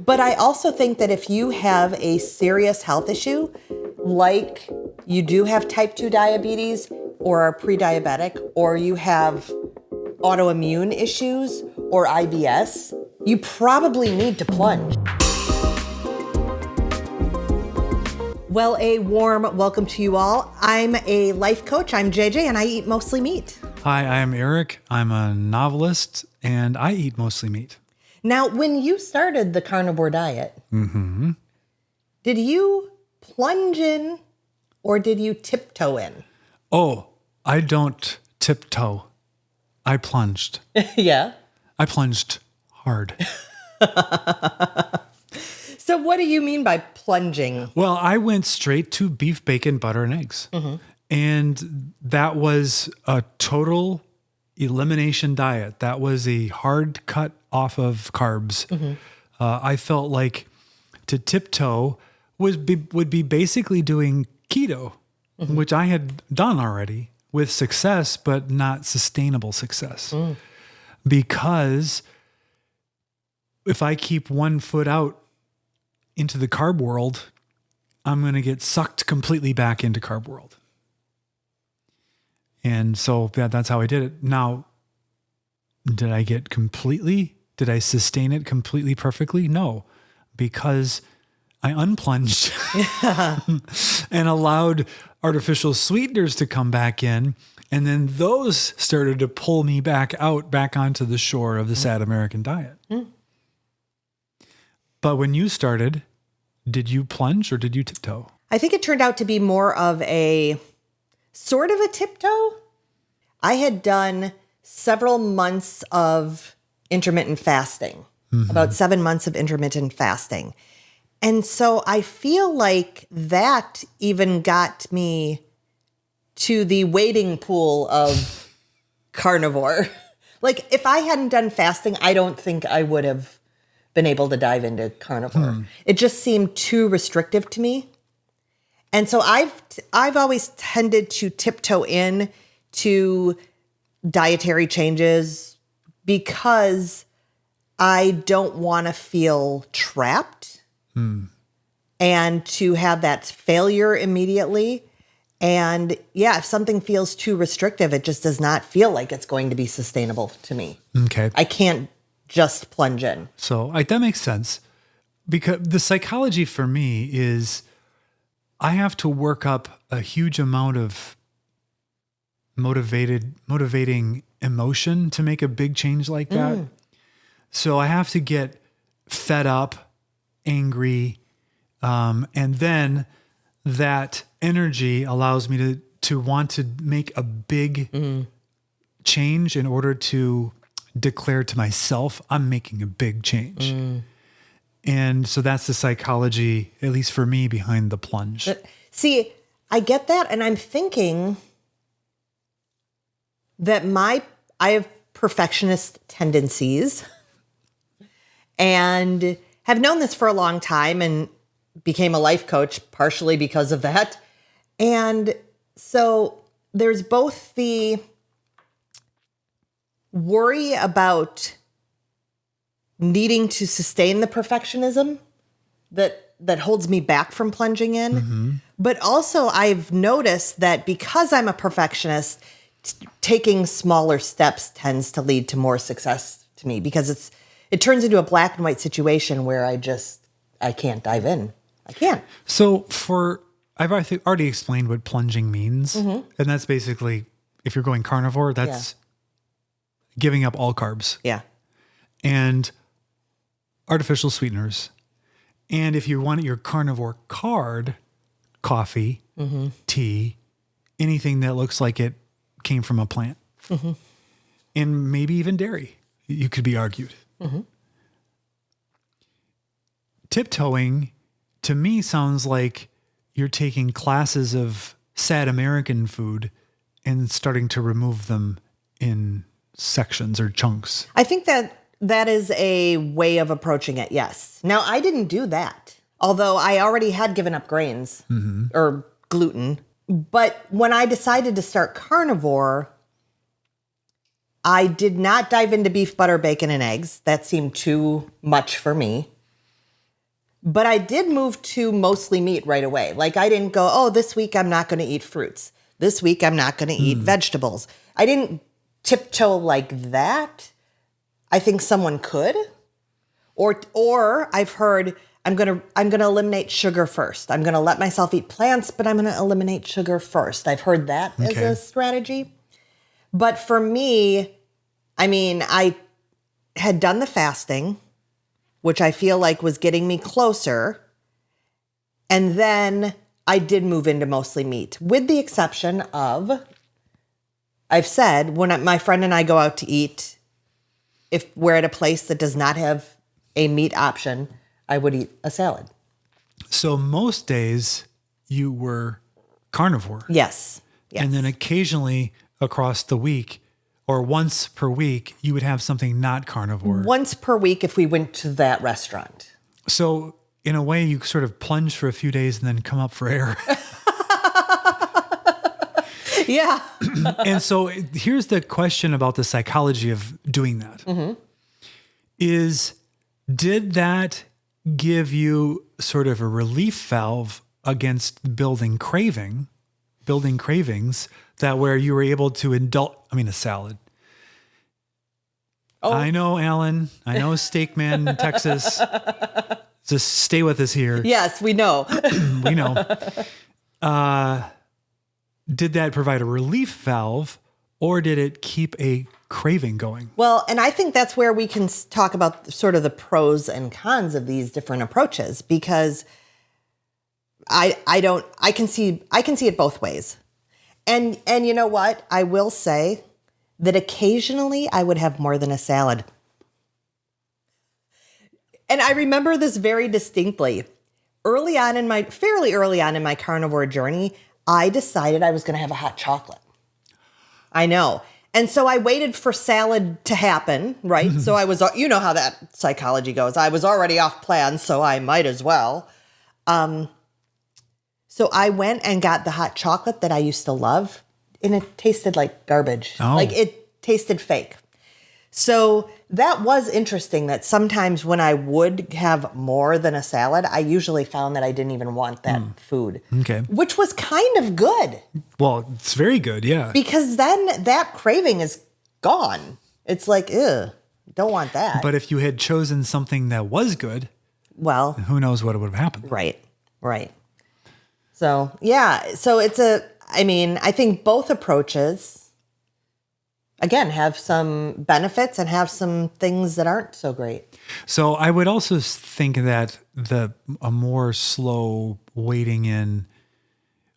But I also think that if you have a serious health issue, like you do have type 2 diabetes or are pre-diabetic, or you have autoimmune issues or IBS, you probably need to plunge. Well, a warm welcome to you all. I'm a life coach. I'm JJ, and I eat mostly meat. Hi, I'm Eric. I'm a novelist, and I eat mostly meat. Now, when you started the carnivore diet, did you plunge in or did you tiptoe in? Oh, I don't tiptoe. I plunged. Yeah. I plunged hard. So what do you mean by plunging? Well, I went straight to beef, bacon, butter, and eggs. And that was a total elimination diet. That was a hard cut off of carbs. I felt like to tiptoe would be basically doing keto, which I had done already with success, but not sustainable success. Because if I keep one foot out into the carb world, I'm going to get sucked completely back into carb world. And so that's how I did it. Now, did I sustain it completely perfectly? No, because I unplunged and allowed artificial sweeteners to come back in. And then those started to pull me back onto the shore of the sad American diet. But when you started, did you plunge or did you tiptoe? I think it turned out to be more of a sort of a tiptoe. I had done several months of intermittent fasting, about 7 months of intermittent fasting. And so I feel like that even got me to the wading pool of carnivore. Like if I hadn't done fasting, I don't think I would have been able to dive into carnivore. It just seemed too restrictive to me. And so I've always tended to tiptoe in to dietary changes because I don't want to feel trapped and to have that failure immediately. And yeah, if something feels too restrictive, it just does not feel like it's going to be sustainable to me. Okay. I can't just plunge in. So that makes sense, because the psychology for me is I have to work up a huge amount of motivating emotion to make a big change like that. So I have to get fed up, angry, and then that energy allows me to want to make a big change in order to declare to myself, I'm making a big change. And so that's the psychology, at least for me, behind the plunge. See, I get that. And I'm thinking that I have perfectionist tendencies and have known this for a long time and became a life coach partially because of that. And so there's both the worry about needing to sustain the perfectionism that holds me back from plunging in. But also I've noticed that because I'm a perfectionist, taking smaller steps tends to lead to more success to me because it turns into a black and white situation where I can't dive in. I can't. So I've already explained what plunging means. And that's basically, if you're going carnivore, that's giving up all carbs. Yeah. And artificial sweeteners. And if you want your carnivore card, coffee, tea, anything that looks like it came from a plant. And maybe even dairy, you could be argued. Tiptoeing, to me, sounds like you're taking classes of sad American food and starting to remove them in sections or chunks. I think that is a way of approaching it, yes. Now, I didn't do that, although I already had given up grains or gluten. But when I decided to start carnivore, I did not dive into beef, butter, bacon, and eggs. That seemed too much for me. But I did move to mostly meat right away. Like I didn't go, oh, this week I'm not going to eat fruits. This week I'm not going to eat vegetables. I didn't tiptoe like that. I think someone could. Or I've heard I'm going to eliminate sugar first. I'm going to let myself eat plants, but I'm going to eliminate sugar first. I've heard that as a strategy. But for me, I mean, I had done the fasting, which I feel like was getting me closer. And then I did move into mostly meat, with the exception of, I've said, when my friend and I go out to eat, if we're at a place that does not have a meat option, I would eat a salad. So most days you were carnivore. Yes. And then occasionally across the week or once per week, you would have something not carnivore. Once per week if we went to that restaurant. So in a way, you sort of plunge for a few days and then come up for air. Yeah. And so here's the question about the psychology of doing that. Did that give you sort of a relief valve against building cravings, that where you were able to a salad. Oh. I know, Alan. I know, Steak Man in Texas. Just stay with us here. Yes, we know. We know. Did that provide a relief valve, or did it keep a craving going? Well, and I think that's where we can talk about sort of the pros and cons of these different approaches, because I can see it both ways. And you know what? I will say that occasionally I would have more than a salad. And I remember this very distinctly. Fairly early on in my carnivore journey, I decided I was going to have a hot chocolate. I know. And so I waited for salad to happen, right? So I was, you know how that psychology goes. I was already off plan, so I might as well. So I went and got the hot chocolate that I used to love, and it tasted like garbage. Oh. Like it tasted fake. So that was interesting that sometimes when I would have more than a salad, I usually found that I didn't even want that food. Okay. Which was kind of good. Well, it's very good, yeah. Because then that craving is gone. It's like, ew, don't want that. But if you had chosen something that was good, well, who knows what would have happened. Right. So, yeah. So I think both approaches, again, have some benefits and have some things that aren't so great. So I would also think that a more slow wading in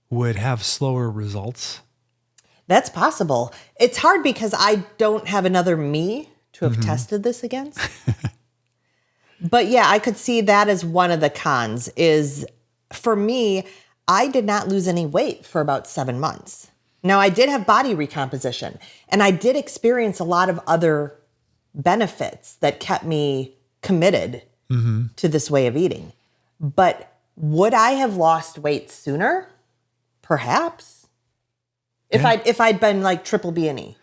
would have slower results. That's possible. It's hard because I don't have another me to have tested this against. But yeah, I could see that as one of the cons is, for me, I did not lose any weight for about 7 months. Now, I did have body recomposition, and I did experience a lot of other benefits that kept me committed to this way of eating. But would I have lost weight sooner? Perhaps. If I'd been like triple B&E.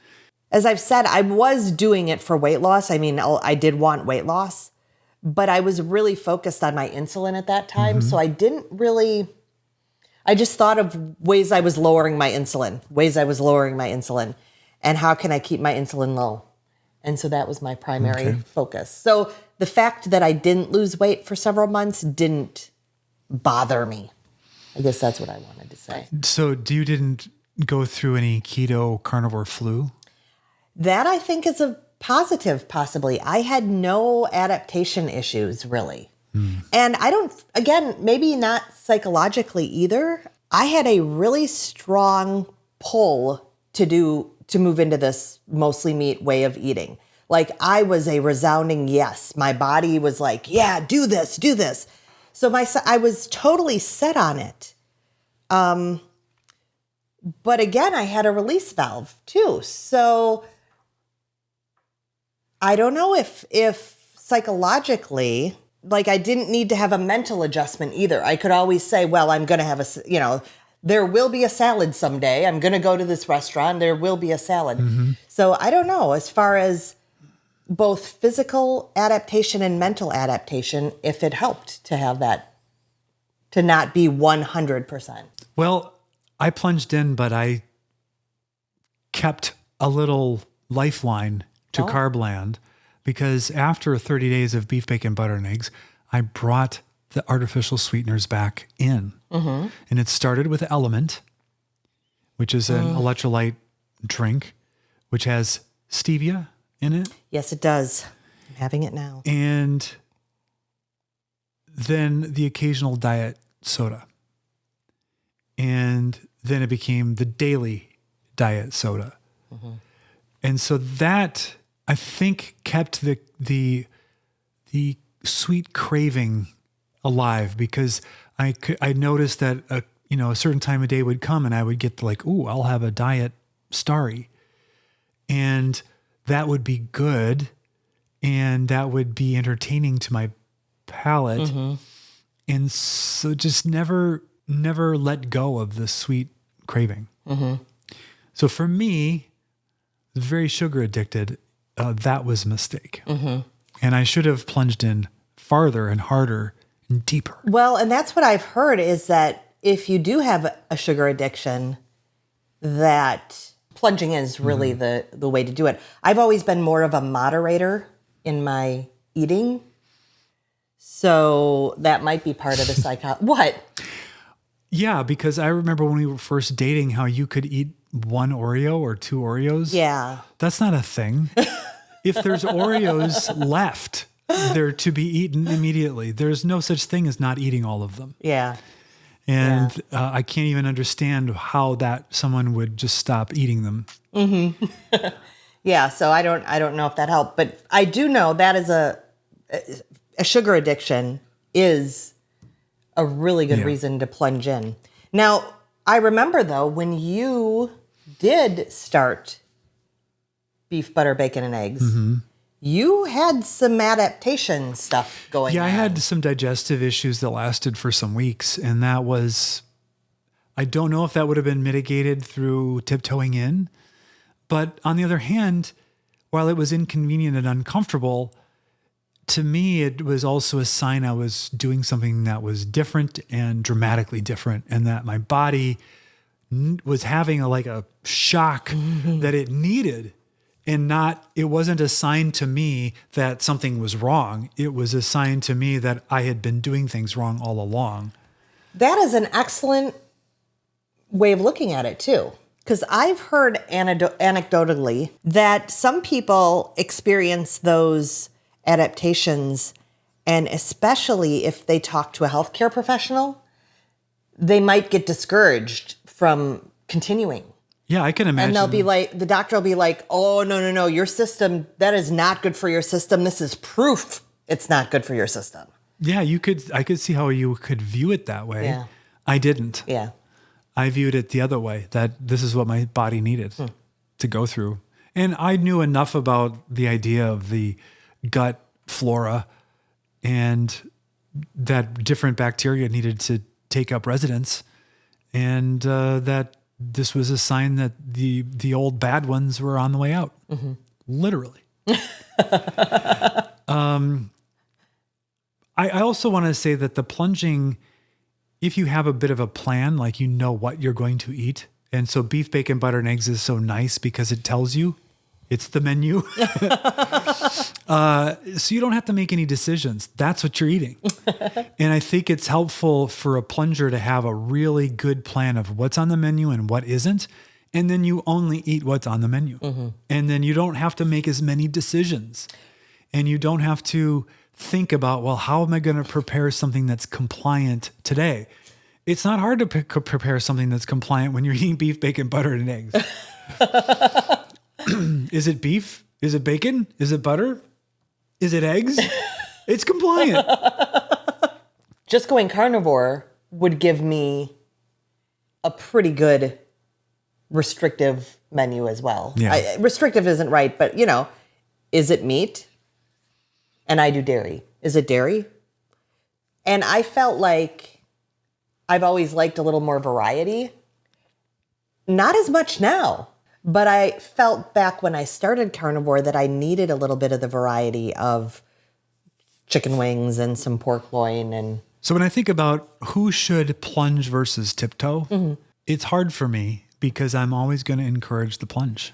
As I've said, I was doing it for weight loss. I mean, I did want weight loss, but I was really focused on my insulin at that time. So I just thought of ways I was lowering my insulin, and how can I keep my insulin low? And so that was my primary focus. So the fact that I didn't lose weight for several months didn't bother me. I guess that's what I wanted to say. So you didn't go through any keto carnivore flu? That I think is a positive, possibly. I had no adaptation issues, really. And again, maybe not psychologically either. I had a really strong pull to move into this mostly meat way of eating. Like I was a resounding yes. My body was like, yeah, do this. So I was totally set on it. But again, I had a release valve too. So I don't know if psychologically, like I didn't need to have a mental adjustment either. I could always say, well, I'm going to have there will be a salad someday. I'm going to go to this restaurant. There will be a salad. So I don't know as far as both physical adaptation and mental adaptation if it helped to have that, to not be 100%. Well, I plunged in, but I kept a little lifeline to carb land, because after 30 days of beef, bacon, butter, and eggs, I brought the artificial sweeteners back in. And it started with Element, which is an electrolyte drink, which has stevia in it. Yes, it does. I'm having it now. And then the occasional diet soda. And then it became the daily diet soda. And so that, I think, kept the sweet craving alive, because I noticed that a certain time of day would come and I would get like, ooh, I'll have a diet Starry, and that would be good, and that would be entertaining to my palate, and so just never let go of the sweet craving. So for me, very sugar addicted, that was a mistake. And I should have plunged in farther and harder and deeper. Well, and that's what I've heard, is that if you do have a sugar addiction, that plunging is really the way to do it. I've always been more of a moderator in my eating. So that might be part of the psychology. What? Yeah, because I remember when we were first dating, how you could eat one Oreo or two Oreos. Yeah. That's not a thing. If there's Oreos left, they're to be eaten immediately. There's no such thing as not eating all of them. Yeah. And I can't even understand how that someone would just stop eating them. Yeah. So I don't know if that helped, but I do know that is a sugar addiction is a really good reason to plunge in. Now, I remember though, when you did start beef, butter, bacon, and eggs, you had some adaptation stuff going on. Yeah, I had some digestive issues that lasted for some weeks. And that was, I don't know if that would have been mitigated through tiptoeing in. But on the other hand, while it was inconvenient and uncomfortable, to me, it was also a sign I was doing something that was different and dramatically different, and that my body was having a shock that it needed. And it wasn't a sign to me that something was wrong. It was a sign to me that I had been doing things wrong all along. That is an excellent way of looking at it too. Because I've heard anecdotally that some people experience those adaptations, and especially if they talk to a healthcare professional, they might get discouraged from continuing. Yeah, I can imagine. And they'll be like, the doctor will be like, oh, no, your system, that is not good for your system. This is proof it's not good for your system. Yeah, I could see how you could view it that way. Yeah. I didn't. Yeah. I viewed it the other way, that this is what my body needed to go through. And I knew enough about the idea of the gut flora and that different bacteria needed to take up residence, and that this was a sign that the old bad ones were on the way out, literally. I also want to say that the plunging, if you have a bit of a plan, like you know what you're going to eat, and so beef, bacon, butter, and eggs is so nice because it tells you, it's the menu. So you don't have to make any decisions. That's what you're eating. And I think it's helpful for a plunger to have a really good plan of what's on the menu and what isn't. And then you only eat what's on the menu. And then you don't have to make as many decisions. And you don't have to think about, well, how am I going to prepare something that's compliant today? It's not hard to prepare something that's compliant when you're eating beef, bacon, butter, and eggs. Is it beef? Is it bacon? Is it butter? Is it eggs? It's compliant. Just going carnivore would give me a pretty good restrictive menu as well. Yeah. Restrictive isn't right, but is it meat? And I do dairy. Is it dairy? And I felt like I've always liked a little more variety. Not as much now. But I felt back when I started carnivore that I needed a little bit of the variety of chicken wings and some pork loin. And So when I think about who should plunge versus tiptoe, it's hard for me because I'm always going to encourage the plunge.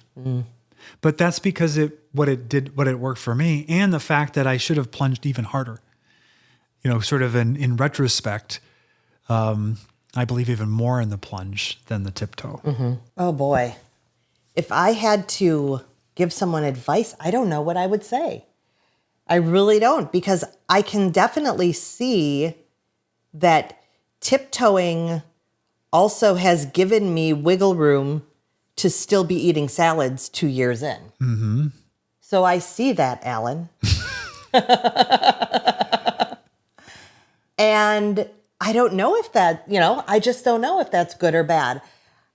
But that's because what it worked for me, and the fact that I should have plunged even harder. Sort of in retrospect, I believe even more in the plunge than the tiptoe. oh boy, if I had to give someone advice, I don't know what I would say. I really don't, because I can definitely see that tiptoeing also has given me wiggle room to still be eating salads 2 years in. So I see that, Alan. And I don't know if that, I just don't know if that's good or bad.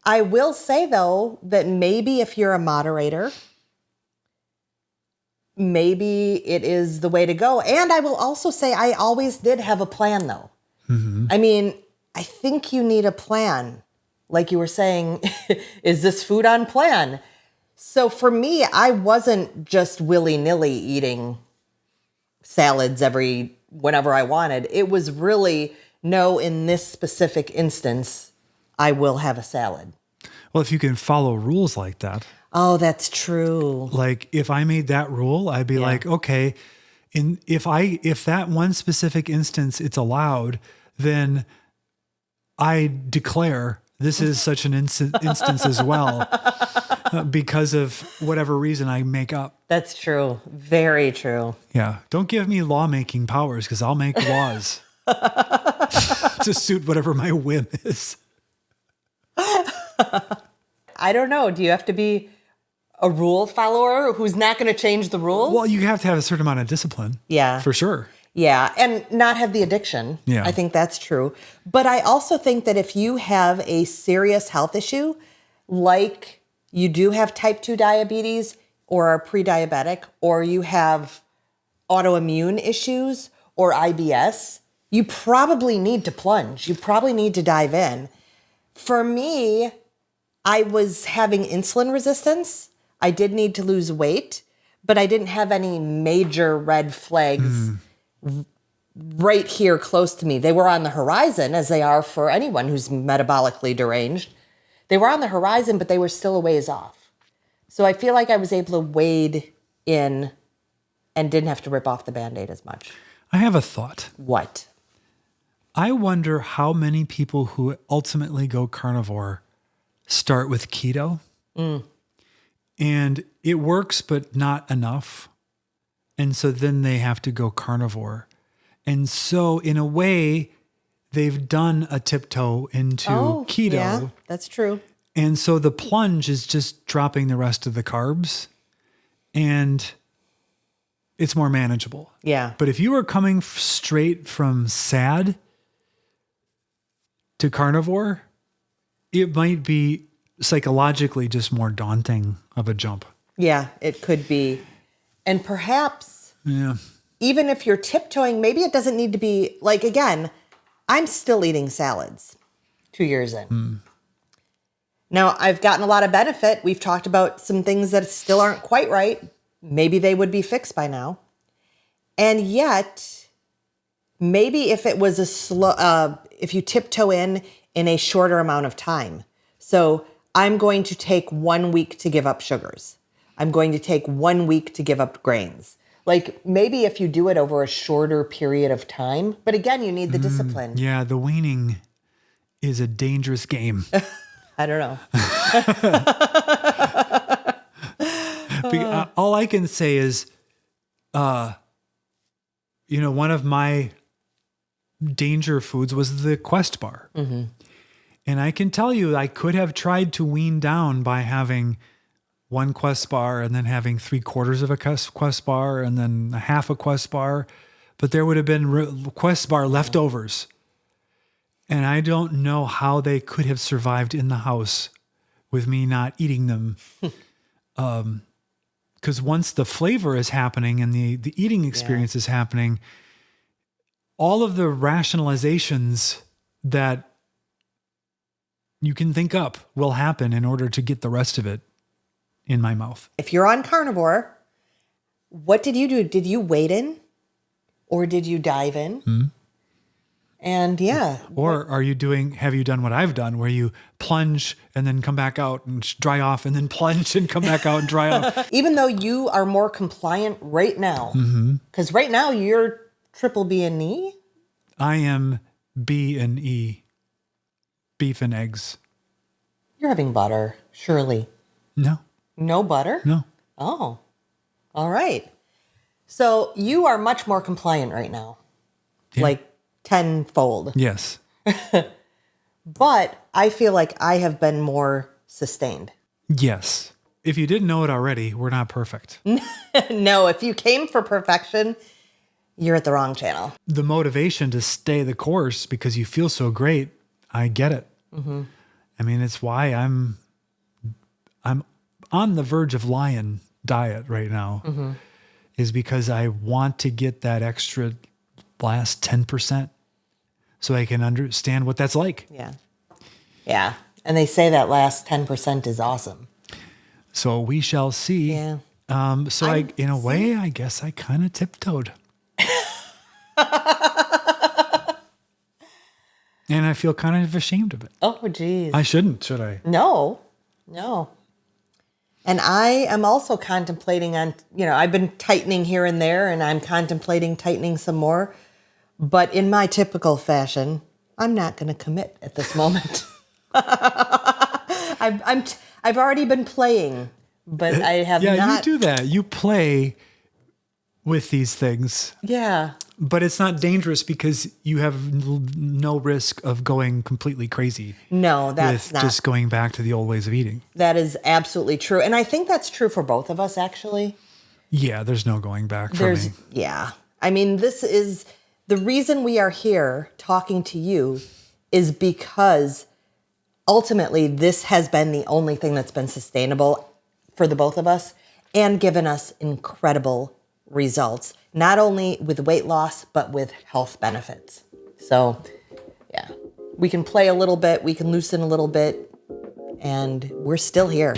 I will say, though, that maybe if you're a moderator, maybe it is the way to go. And I will also say I always did have a plan, though. I mean, I think you need a plan. Like you were saying, is this food on plan? So for me, I wasn't just willy-nilly eating salads whenever I wanted. It was really, no, in this specific instance, I will have a salad. Well, if you can follow rules like that. Oh, that's true. Like if I made that rule, I'd be like, okay, if that one specific instance it's allowed, then I declare this is such an instance as well, because of whatever reason I make up. That's true. Very true. Yeah. Don't give me lawmaking powers, because I'll make laws to suit whatever my whim is. I don't know. Do you have to be a rule follower who's not going to change the rules? Well, you have to have a certain amount of discipline. Yeah. For sure. Yeah, and not have the addiction. Yeah. I think that's true. But I also think that if you have a serious health issue, like you do have type 2 diabetes or are pre-diabetic, or you have autoimmune issues or IBS, you probably need to plunge. You probably need to dive in. For me, I was having insulin resistance. I did need to lose weight, but I didn't have any major red flags right here close to me. They were on the horizon, as they are for anyone who's metabolically deranged. They were on the horizon, but they were still a ways off. So I feel like I was able to wade in and didn't have to rip off the Band-Aid as much. I have a thought. What? I wonder how many people who ultimately go carnivore start with keto. And it works, but not enough. And so then they have to go carnivore. And so in a way, they've done a tiptoe into keto. Yeah, that's true. And so the plunge is just dropping the rest of the carbs, and it's more manageable. Yeah. But if you are coming straight from SAD to carnivore, it might be psychologically just more daunting of a jump. Yeah, it could be. And perhaps even if you're tiptoeing, maybe it doesn't need to be, like, again, I'm still eating salads 2 years in. Now, I've gotten a lot of benefit. We've talked about some things that still aren't quite right. Maybe they would be fixed by now. And yet, maybe if it was if you tiptoe in a shorter amount of time. So I'm going to take 1 week to give up sugars. I'm going to take 1 week to give up grains. Like, maybe if you do it over a shorter period of time, but again, you need the discipline. Yeah, the weaning is a dangerous game. I don't know. All I can say is, one of my danger foods was the Quest bar. And I can tell you, I could have tried to wean down by having one Quest bar and then having 3/4 of a Quest bar and then a half a Quest bar, but there would have been Quest bar leftovers. And I don't know how they could have survived in the house with me not eating them. Because once the flavor is happening and the eating experience is happening, all of the rationalizations that you can think up will happen in order to get the rest of it in my mouth. If you're on carnivore, what did you do? Did you wade in or did you dive in? Mm-hmm. And yeah. Or have you done what I've done where you plunge and then come back out and dry off and then plunge and come back out and dry off? Even though you are more compliant right now, because right now you're triple B and E. I am B and E, beef and eggs. You're having butter, surely. No. No butter? No. Oh, all right. So you are much more compliant right now, like tenfold. Yes. But I feel like I have been more sustained. Yes. If you didn't know it already, we're not perfect. No, if you came for perfection, you're at the wrong channel. The motivation to stay the course because you feel so great, I get it. Mm-hmm. I mean, it's why I'm on the verge of lion diet right now, is because I want to get that extra last 10% so I can understand what that's like. Yeah. Yeah. And they say that last 10% is awesome. So we shall see. Yeah. In a way, I guess I kind of tiptoed. And I feel kind of ashamed of it. Oh, geez. I shouldn't, should I? No. And I am also contemplating on, I've been tightening here and there, and I'm contemplating tightening some more. But in my typical fashion, I'm not going to commit at this moment. I've already been playing, but I have not. Yeah, you do that. You play with these things. Yeah. But it's not dangerous because you have no risk of going completely crazy. No, that's not. Just going back to the old ways of eating. That is absolutely true. And I think that's true for both of us, actually. Yeah, there's no going back for me. Yeah. I mean, this is the reason we are here talking to you is because ultimately this has been the only thing that's been sustainable for the both of us and given us incredible results, not only with weight loss, but with health benefits. So, yeah, we can play a little bit, we can loosen a little bit, and we're still here.